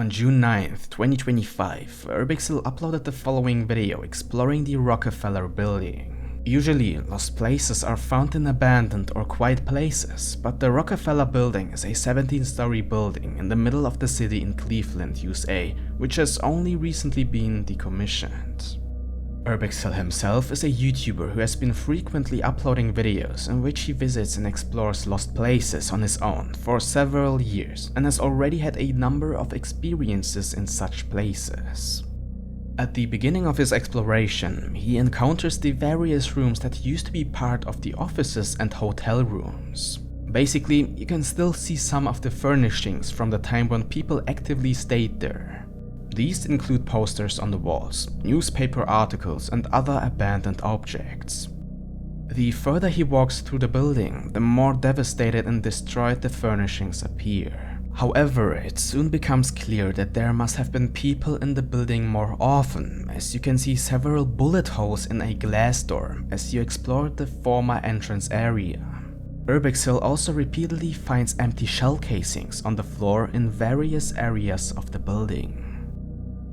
On June 9th, 2025, Urbex Hill uploaded the following video exploring the Rockefeller building. Usually, lost places are found in abandoned or quiet places, but the Rockefeller building is a 17-story building in the middle of the city in Cleveland, USA, which has only recently been decommissioned. Urbex Hill himself is a YouTuber who has been frequently uploading videos in which he visits and explores lost places on his own for several years and has already had a number of experiences in such places. At the beginning of his exploration, he encounters the various rooms that used to be part of the offices and hotel rooms. Basically, you can still see some of the furnishings from the time when people actively stayed there. These include posters on the walls, newspaper articles, and other abandoned objects. The further he walks through the building, the more devastated and destroyed the furnishings appear. However, it soon becomes clear that there must have been people in the building more often, as you can see several bullet holes in a glass door as you explore the former entrance area. Urbex Hill also repeatedly finds empty shell casings on the floor in various areas of the building.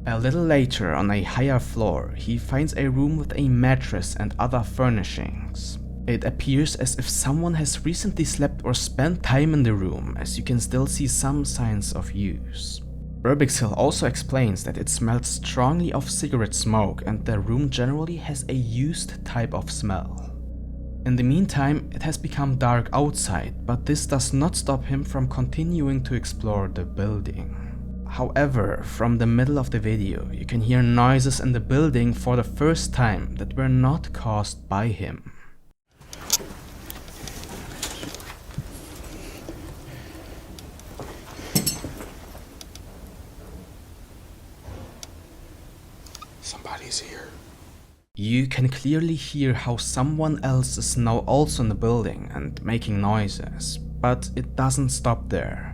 A little later, on a higher floor, he finds a room with a mattress and other furnishings. It appears as if someone has recently slept or spent time in the room, as you can still see some signs of use. Urbex Hill also explains that it smells strongly of cigarette smoke and the room generally has a used type of smell. In the meantime, it has become dark outside, but this does not stop him from continuing to explore the building. However, from the middle of the video, you can hear noises in the building for the first time that were not caused by him. Somebody's here. You can clearly hear how someone else is now also in the building and making noises, but it doesn't stop there.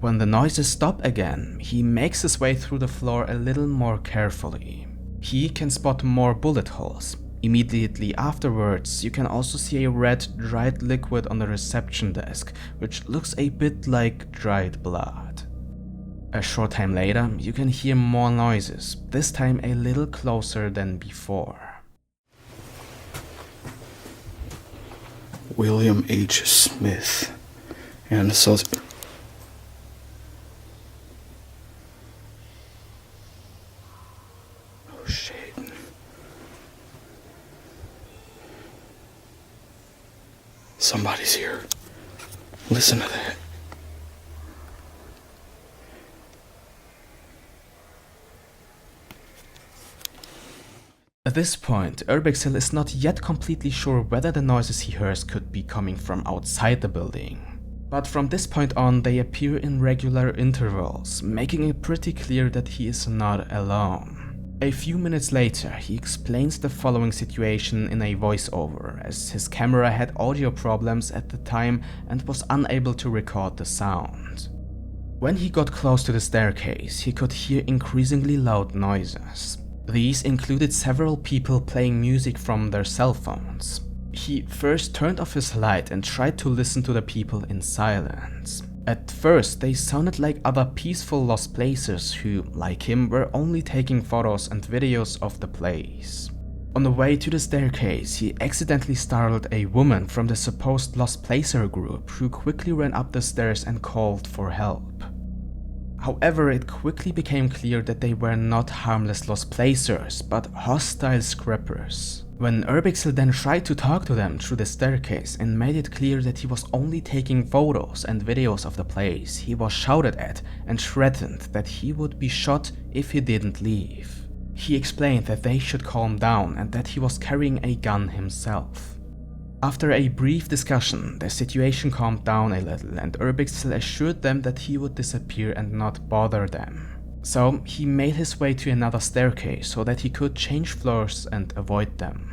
When the noises stop again, he makes his way through the floor a little more carefully. He can spot more bullet holes. Immediately afterwards, you can also see a red dried liquid on the reception desk, which looks a bit like dried blood. A short time later, you can hear more noises, this time a little closer than before. William H. Smith. And so... Shit. Somebody's here. Listen to that. At this point, Urbex Hill is not yet completely sure whether the noises he hears could be coming from outside the building. But from this point on, they appear in regular intervals, making it pretty clear that he is not alone. A few minutes later, he explains the following situation in a voiceover, as his camera had audio problems at the time and was unable to record the sound. When he got close to the staircase, he could hear increasingly loud noises. These included several people playing music from their cell phones. He first turned off his light and tried to listen to the people in silence. At first, they sounded like other peaceful lost placers who, like him, were only taking photos and videos of the place. On the way to the staircase, he accidentally startled a woman from the supposed lost placer group who quickly ran up the stairs and called for help. However, it quickly became clear that they were not harmless lost placers, but hostile scrappers. When Urbex Hill then tried to talk to them through the staircase and made it clear that he was only taking photos and videos of the place, he was shouted at and threatened that he would be shot if he didn't leave. He explained that they should calm down and that he was carrying a gun himself. After a brief discussion, the situation calmed down a little and Urbex Hill assured them that he would disappear and not bother them. So he made his way to another staircase so that he could change floors and avoid them.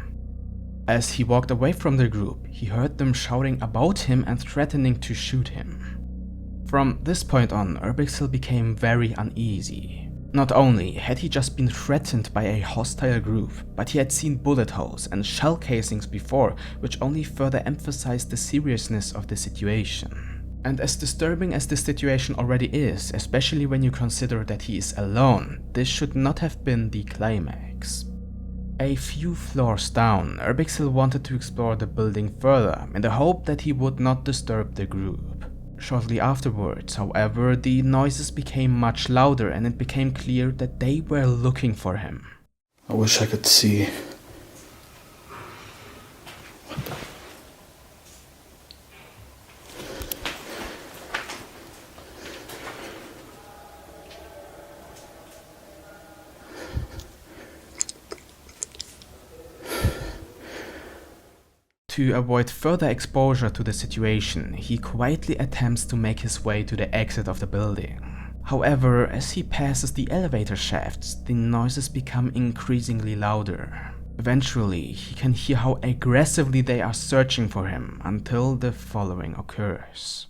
As he walked away from the group, he heard them shouting about him and threatening to shoot him. From this point on, Urbex Hill became very uneasy. Not only had he just been threatened by a hostile group, but he had seen bullet holes and shell casings before, which only further emphasized the seriousness of the situation. And as disturbing as this situation already is, especially when you consider that he is alone, this should not have been the climax. A few floors down, Urbex Hill wanted to explore the building further in the hope that he would not disturb the group. Shortly afterwards, however, the noises became much louder and it became clear that they were looking for him. I wish I could see. To avoid further exposure to the situation, he quietly attempts to make his way to the exit of the building. However, as he passes the elevator shafts, the noises become increasingly louder. Eventually, he can hear how aggressively they are searching for him until the following occurs.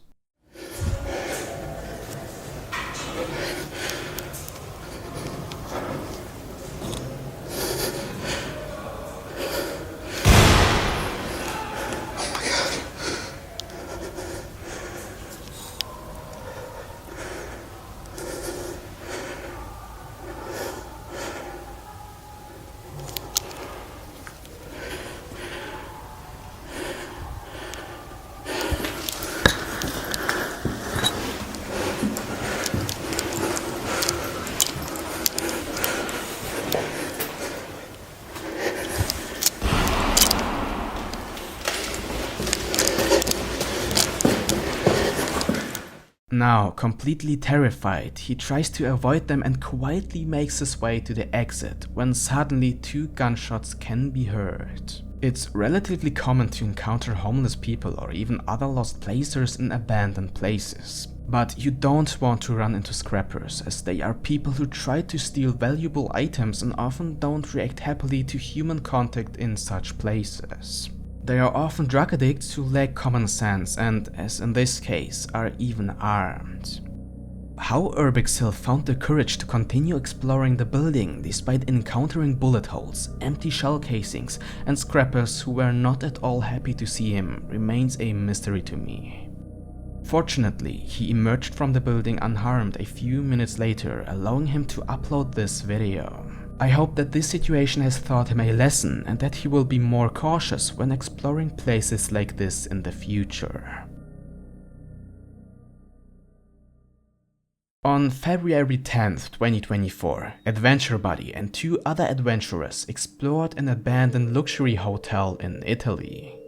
Now, completely terrified, he tries to avoid them and quietly makes his way to the exit when suddenly 2 gunshots can be heard. It's relatively common to encounter homeless people or even other lost placers in abandoned places. But you don't want to run into scrappers, as they are people who try to steal valuable items and often don't react happily to human contact in such places. They are often drug addicts who lack common sense and, as in this case, are even armed. How Urbex Hill found the courage to continue exploring the building despite encountering bullet holes, empty shell casings, and scrappers who were not at all happy to see him remains a mystery to me. Fortunately, he emerged from the building unharmed a few minutes later, allowing him to upload this video. I hope that this situation has taught him a lesson and that he will be more cautious when exploring places like this in the future. On February 10th, 2024, Adventure Buddy and 2 other adventurers explored an abandoned luxury hotel in Italy.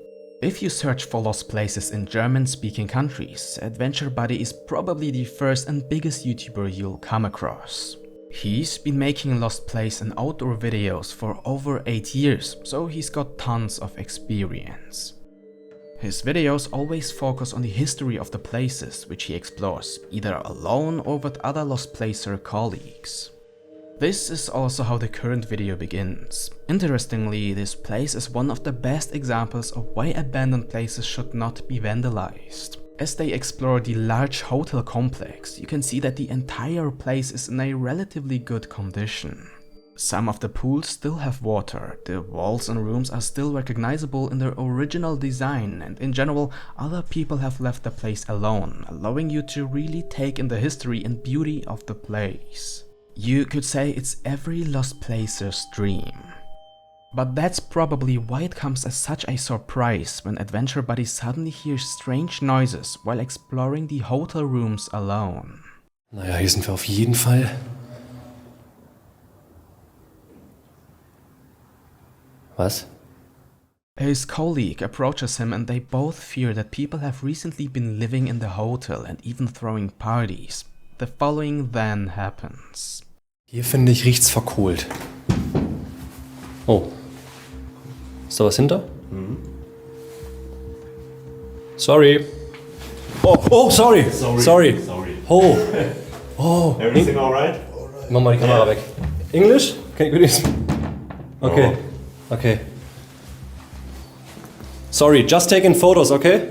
If you search for lost places in German-speaking countries, Adventure Buddy is probably the first and biggest YouTuber you'll come across. He's been making Lost Place and outdoor videos for over 8 years, so he's got tons of experience. His videos always focus on the history of the places which he explores, either alone or with other Lost Placer colleagues. This is also how the current video begins. Interestingly, this place is one of the best examples of why abandoned places should not be vandalized. As they explore the large hotel complex, you can see that the entire place is in a relatively good condition. Some of the pools still have water, the walls and rooms are still recognizable in their original design, and in general, other people have left the place alone, allowing you to really take in the history and beauty of the place. You could say it's every Lost Placer's dream. But that's probably why it comes as such a surprise when Adventure Buddy suddenly hears strange noises while exploring the hotel rooms alone. Naja, hier sind wir auf jeden Fall. Was? His colleague approaches him and they both fear that people have recently been living in the hotel and even throwing parties. The following then happens. Hier finde ich, riecht's verkohlt. Oh. Ist da was hinter? Mhm. Sorry. Oh, sorry. Sorry. Oh. Oh. Everything alright? Mach mal die Kamera weg. English? Can you do this? Okay. Okay. Sorry, just taking photos, okay?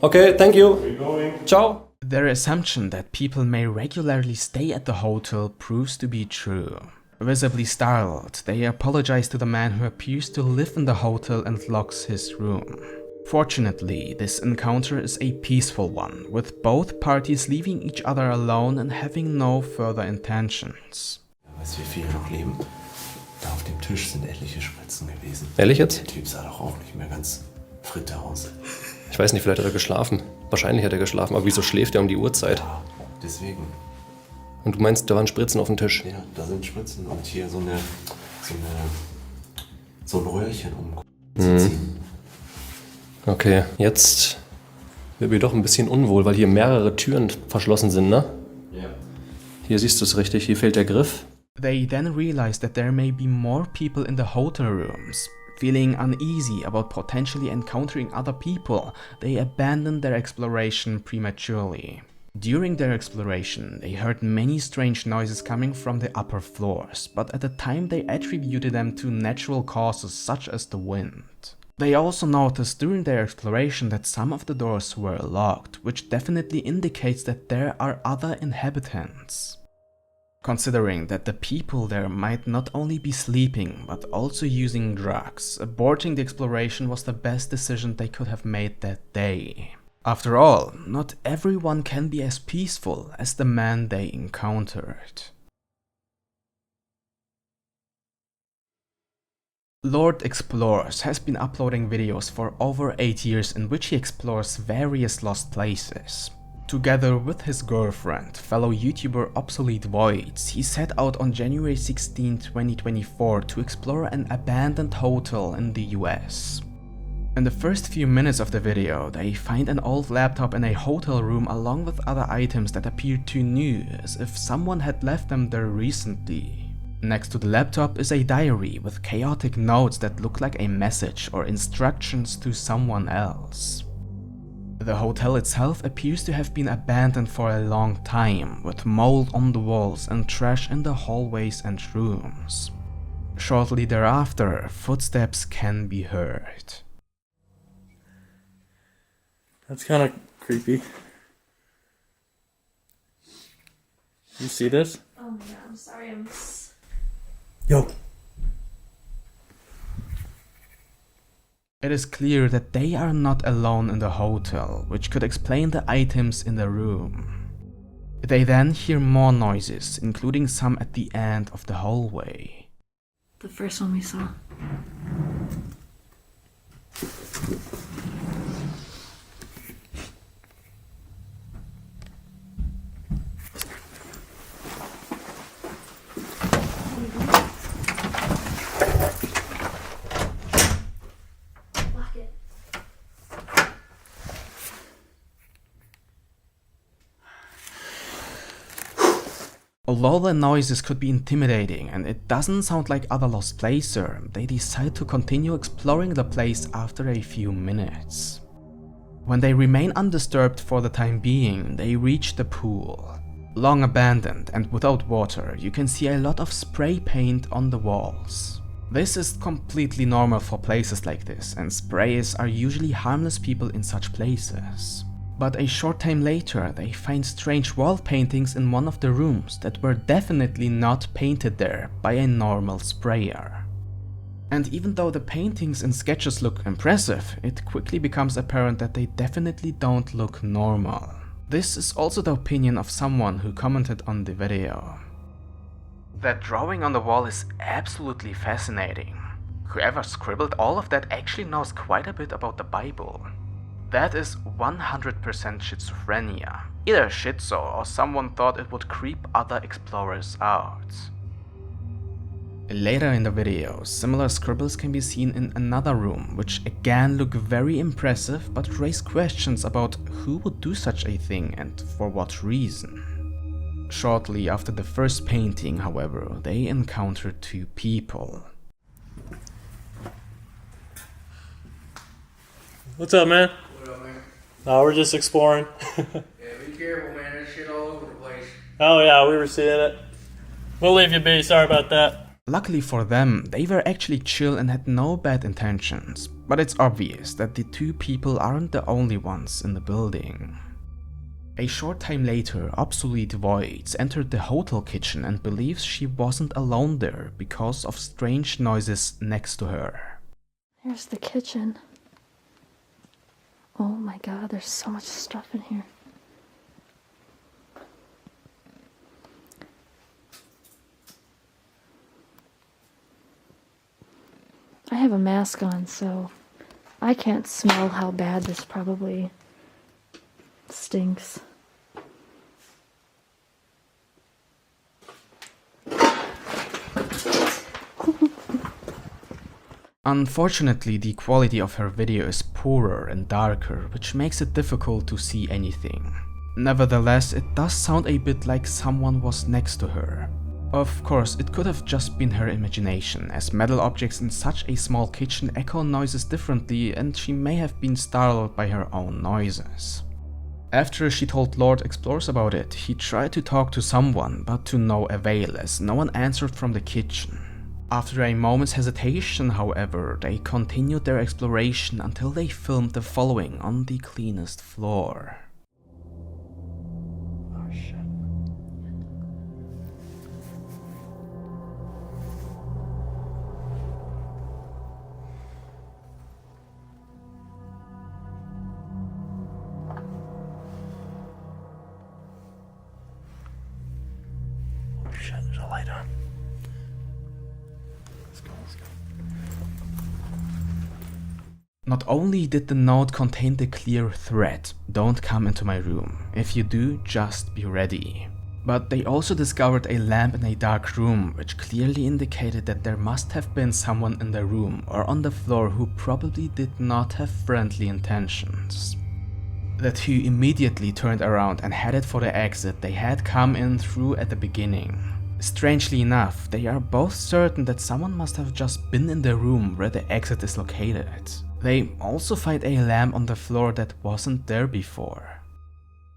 Okay, thank you. We're going. Ciao. Their assumption that people may regularly stay at the hotel proves to be true. Visibly startled, they apologize to the man who appears to live in the hotel and locks his room. Fortunately, this encounter is a peaceful one, with both parties leaving each other alone and having no further intentions. Weißt du, wie viele noch leben? Da auf dem Tisch sind etliche Spritzen gewesen. Ehrlich jetzt? Der Typ sah doch auch nicht mehr ganz fritte aus. Ich weiß nicht, vielleicht hat er geschlafen. Wahrscheinlich hat er geschlafen, aber wieso schläft er um die Uhrzeit? Ja, deswegen. Und du meinst, da waren Spritzen auf dem Tisch? Ja, da sind Spritzen und hier so ein Röhrchen zu ziehen. Okay, jetzt wird mir doch ein bisschen unwohl, weil hier mehrere Türen verschlossen sind, ne? Ja. Hier siehst du es richtig, hier fehlt der Griff. They then realize that there may be more people in the hotel rooms. Feeling uneasy about potentially encountering other people, they abandon their exploration prematurely. During their exploration, they heard many strange noises coming from the upper floors, but at the time they attributed them to natural causes such as the wind. They also noticed during their exploration that some of the doors were locked, which definitely indicates that there are other inhabitants. Considering that the people there might not only be sleeping, but also using drugs, aborting the exploration was the best decision they could have made that day. After all, not everyone can be as peaceful as the man they encountered. Lord Explores has been uploading videos for over 8 years in which he explores various lost places. Together with his girlfriend, fellow YouTuber Obsolete Voids, he set out on January 16, 2024 to explore an abandoned hotel in the US. In the first few minutes of the video, they find an old laptop in a hotel room along with other items that appear too new, as if someone had left them there recently. Next to the laptop is a diary with chaotic notes that look like a message or instructions to someone else. The hotel itself appears to have been abandoned for a long time, with mold on the walls and trash in the hallways and rooms. Shortly thereafter, footsteps can be heard. That's kind of creepy. You see this? Oh my god, I'm sorry, Yo. It is clear that they are not alone in the hotel, which could explain the items in the room. They then hear more noises, including some at the end of the hallway. The first one we saw. Lock it. Although the noises could be intimidating and it doesn't sound like other lost places, they decide to continue exploring the place after a few minutes. When they remain undisturbed for the time being, they reach the pool. Long abandoned and without water, you can see a lot of spray paint on the walls. This is completely normal for places like this, and sprays are usually harmless people in such places. But a short time later, they find strange wall paintings in one of the rooms that were definitely not painted there by a normal sprayer. And even though the paintings and sketches look impressive, it quickly becomes apparent that they definitely don't look normal. This is also the opinion of someone who commented on the video. That drawing on the wall is absolutely fascinating. Whoever scribbled all of that actually knows quite a bit about the Bible. That is 100% schizophrenia. Either schizo or someone thought it would creep other explorers out. Later in the video, similar scribbles can be seen in another room, which again look very impressive but raise questions about who would do such a thing and for what reason. Shortly after the first painting, however, they encounter two people. What's up, man? What up, man? No, we're just exploring. Yeah, be careful, man. There's shit all over the place. Oh yeah, we were seeing it. We'll leave you be. Sorry about that. Luckily for them, they were actually chill and had no bad intentions, but it's obvious that the two people aren't the only ones in the building. A short time later, Obsolete Voids entered the hotel kitchen and believes she wasn't alone there because of strange noises next to her. There's the kitchen. Oh my god, there's so much stuff in here. I have a mask on, so I can't smell how bad this probably stinks. Unfortunately, the quality of her video is poorer and darker, which makes it difficult to see anything. Nevertheless, it does sound a bit like someone was next to her. Of course, it could have just been her imagination, as metal objects in such a small kitchen echo noises differently, and she may have been startled by her own noises. After she told Lord Explorers about it, he tried to talk to someone, but to no avail, as no one answered from the kitchen. After a moment's hesitation, however, they continued their exploration until they filmed the following on the cleanest floor. Oh shit. Oh shit, there's a light on. Let's go. Not only did the note contain the clear threat, "Don't come into my room. If you do, just be ready," but they also discovered a lamp in a dark room, which clearly indicated that there must have been someone in the room or on the floor who probably did not have friendly intentions. The two immediately turned around and headed for the exit they had come in through at the beginning. Strangely enough, they are both certain that someone must have just been in the room where the exit is located. They also find a lamp on the floor that wasn't there before.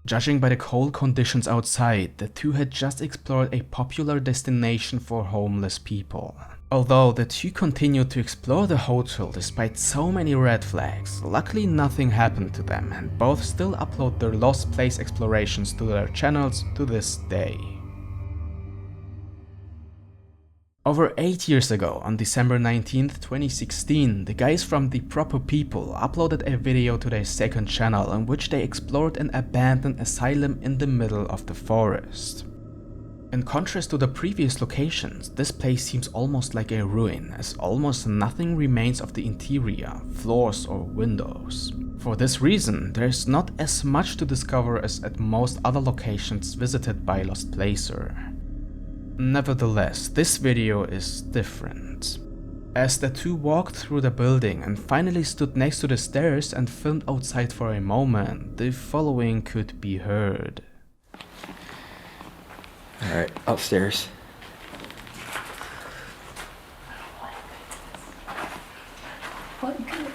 Judging by the cold conditions outside, the two had just explored a popular destination for homeless people. Although the two continued to explore the hotel despite so many red flags, luckily nothing happened to them, and both still upload their lost place explorations to their channels to this day. Over 8 years ago, on December 19th, 2016, the guys from The Proper People uploaded a video to their second channel in which they explored an abandoned asylum in the middle of the forest. In contrast to the previous locations, this place seems almost like a ruin, as almost nothing remains of the interior, floors or windows. For this reason, there is not as much to discover as at most other locations visited by Lost Placer. Nevertheless, this video is different. As the two walked through the building and finally stood next to the stairs and filmed outside for a moment, the following could be heard. Alright, upstairs. What goodness?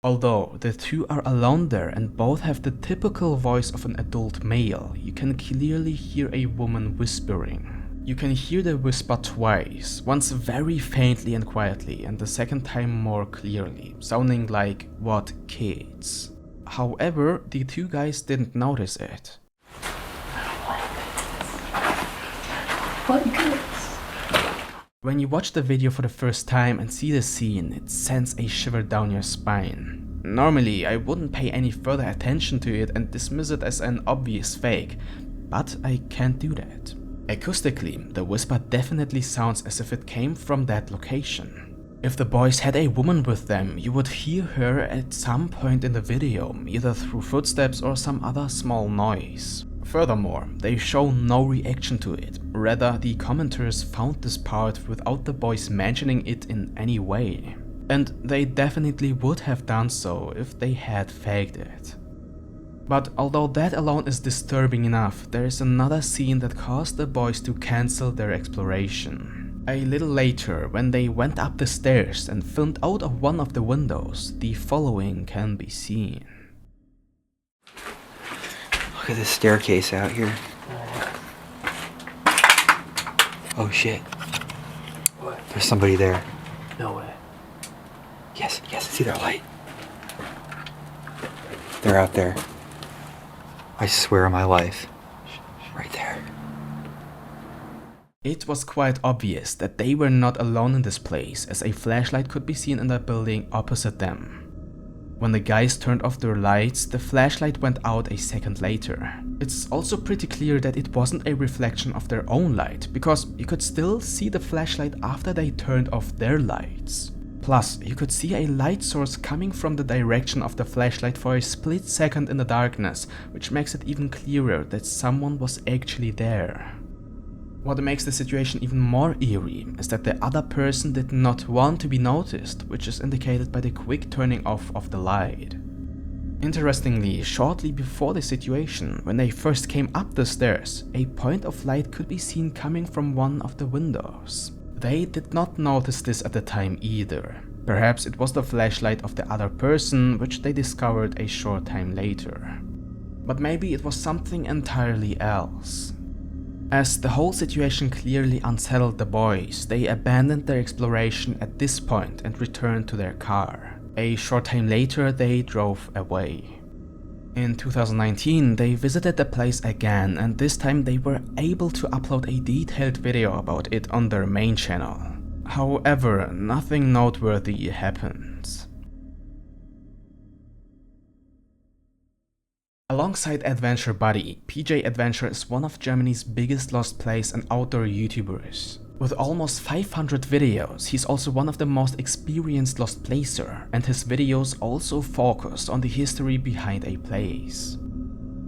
Although the two are alone there and both have the typical voice of an adult male, you can clearly hear a woman whispering. You can hear the whisper twice, once very faintly and quietly, and the second time more clearly, sounding like, "What kids?" However, the two guys didn't notice it. What goodness? When you watch the video for the first time and see the scene, it sends a shiver down your spine. Normally, I wouldn't pay any further attention to it and dismiss it as an obvious fake, but I can't do that. Acoustically, the whisper definitely sounds as if it came from that location. If the boys had a woman with them, you would hear her at some point in the video, either through footsteps or some other small noise. Furthermore, they show no reaction to it, rather the commenters found this part without the boys mentioning it in any way. And they definitely would have done so if they had faked it. But although that alone is disturbing enough, there is another scene that caused the boys to cancel their exploration. A little later, when they went up the stairs and filmed out of one of the windows, the following can be seen. Look at this staircase out here. Oh shit. What? There's somebody there. No way. Yes, I see their light. They're out there. I swear on my life. Right there. It was quite obvious that they were not alone in this place, as a flashlight could be seen in the building opposite them. When the guys turned off their lights, the flashlight went out a second later. It's also pretty clear that it wasn't a reflection of their own light, because you could still see the flashlight after they turned off their lights. Plus, you could see a light source coming from the direction of the flashlight for a split second in the darkness, which makes it even clearer that someone was actually there. What makes the situation even more eerie is that the other person did not want to be noticed, which is indicated by the quick turning off of the light. Interestingly, shortly before the situation, when they first came up the stairs, a point of light could be seen coming from one of the windows. They did not notice this at the time either. Perhaps it was the flashlight of the other person, which they discovered a short time later. But maybe it was something entirely else. As the whole situation clearly unsettled the boys, they abandoned their exploration at this point and returned to their car. A short time later, they drove away. In 2019, they visited the place again, and this time they were able to upload a detailed video about it on their main channel. However, nothing noteworthy happened. Alongside Adventure Buddy, PJ Adventure is one of Germany's biggest lost place and outdoor YouTubers. With almost 500 videos, he's also one of the most experienced lost placer, and his videos also focus on the history behind a place.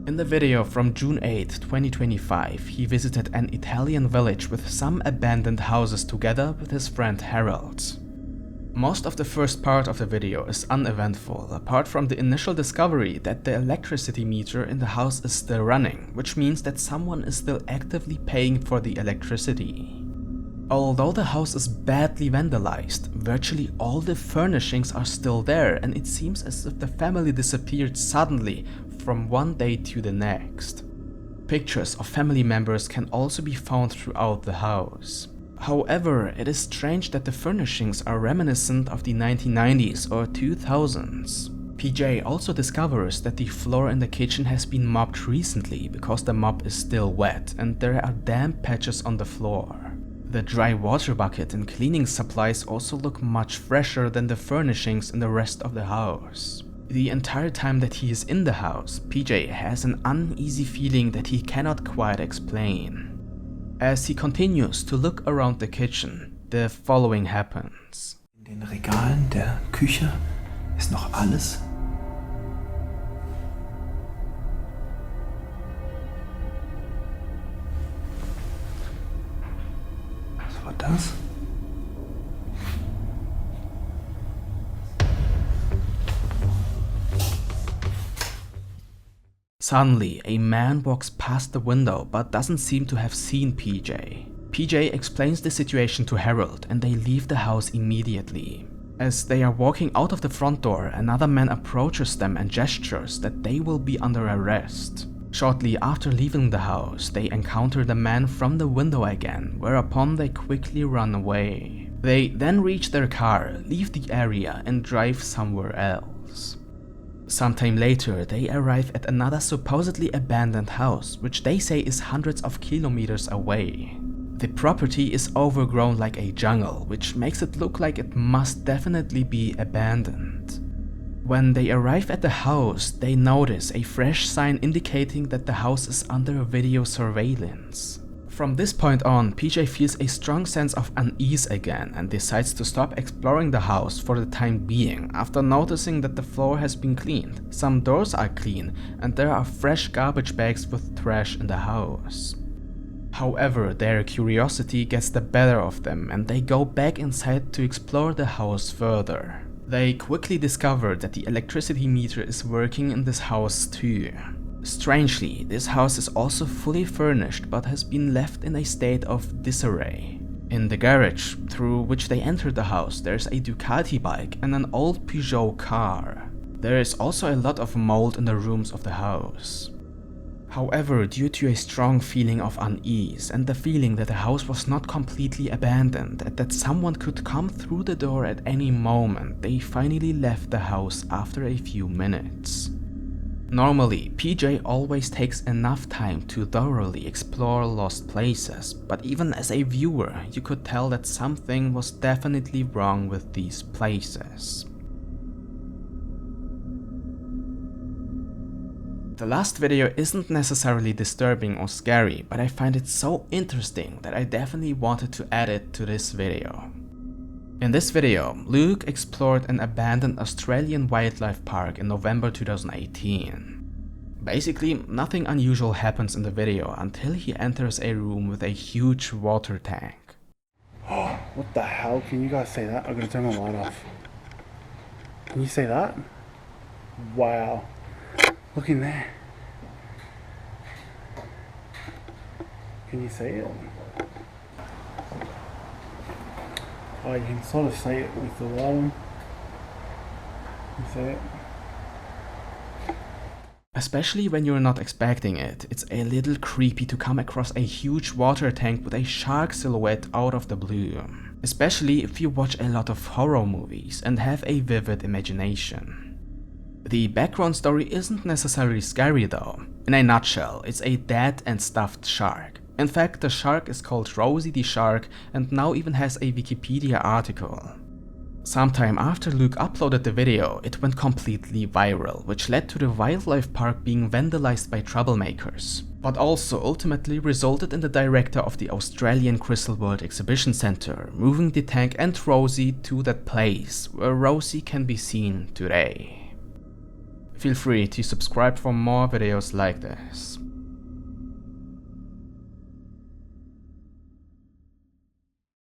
In the video from June 8, 2025, he visited an Italian village with some abandoned houses together with his friend Harold. Most of the first part of the video is uneventful, apart from the initial discovery that the electricity meter in the house is still running, which means that someone is still actively paying for the electricity. Although the house is badly vandalized, virtually all the furnishings are still there, and it seems as if the family disappeared suddenly from one day to the next. Pictures of family members can also be found throughout the house. However, it is strange that the furnishings are reminiscent of the 1990s or 2000s. PJ also discovers that the floor in the kitchen has been mopped recently because the mop is still wet and there are damp patches on the floor. The dry water bucket and cleaning supplies also look much fresher than the furnishings in the rest of the house. The entire time that he is in the house, PJ has an uneasy feeling that he cannot quite explain. As he continues to look around the kitchen, the following happens. In den Regalen der Küche ist noch alles. Was war das? Suddenly, a man walks past the window but doesn't seem to have seen PJ. PJ explains the situation to Harold and they leave the house immediately. As they are walking out of the front door, another man approaches them and gestures that they will be under arrest. Shortly after leaving the house, they encounter the man from the window again, whereupon they quickly run away. They then reach their car, leave the area and drive somewhere else. Sometime later, they arrive at another supposedly abandoned house, which they say is hundreds of kilometers away. The property is overgrown like a jungle, which makes it look like it must definitely be abandoned. When they arrive at the house, they notice a fresh sign indicating that the house is under video surveillance. From this point on, PJ feels a strong sense of unease again and decides to stop exploring the house for the time being after noticing that the floor has been cleaned, some doors are clean, and there are fresh garbage bags with trash in the house. However, their curiosity gets the better of them and they go back inside to explore the house further. They quickly discover that the electricity meter is working in this house too. Strangely, this house is also fully furnished but has been left in a state of disarray. In the garage, through which they enter the house, there's a Ducati bike and an old Peugeot car. There is also a lot of mold in the rooms of the house. However, due to a strong feeling of unease and the feeling that the house was not completely abandoned and that someone could come through the door at any moment, they finally left the house after a few minutes. Normally, PJ always takes enough time to thoroughly explore lost places, but even as a viewer, you could tell that something was definitely wrong with these places. The last video isn't necessarily disturbing or scary, but I find it so interesting that I definitely wanted to add it to this video. In this video, Luke explored an abandoned Australian wildlife park in November 2018. Basically, nothing unusual happens in the video until he enters a room with a huge water tank. Oh, what the hell? Can you guys say that? I'm gonna turn my light off. Can you say that? Wow. Look in there. Can you see it? Oh, you can sort of see it with the lighting. You see it? Especially when you're not expecting it, it's a little creepy to come across a huge water tank with a shark silhouette out of the blue. Especially if you watch a lot of horror movies and have a vivid imagination. The background story isn't necessarily scary though. In a nutshell, it's a dead and stuffed shark. In fact, the shark is called Rosie the Shark and now even has a Wikipedia article. Sometime after Luke uploaded the video, it went completely viral, which led to the wildlife park being vandalized by troublemakers, but also ultimately resulted in the director of the Australian Crystal World Exhibition Centre moving the tank and Rosie to that place, where Rosie can be seen today. Feel free to subscribe for more videos like this.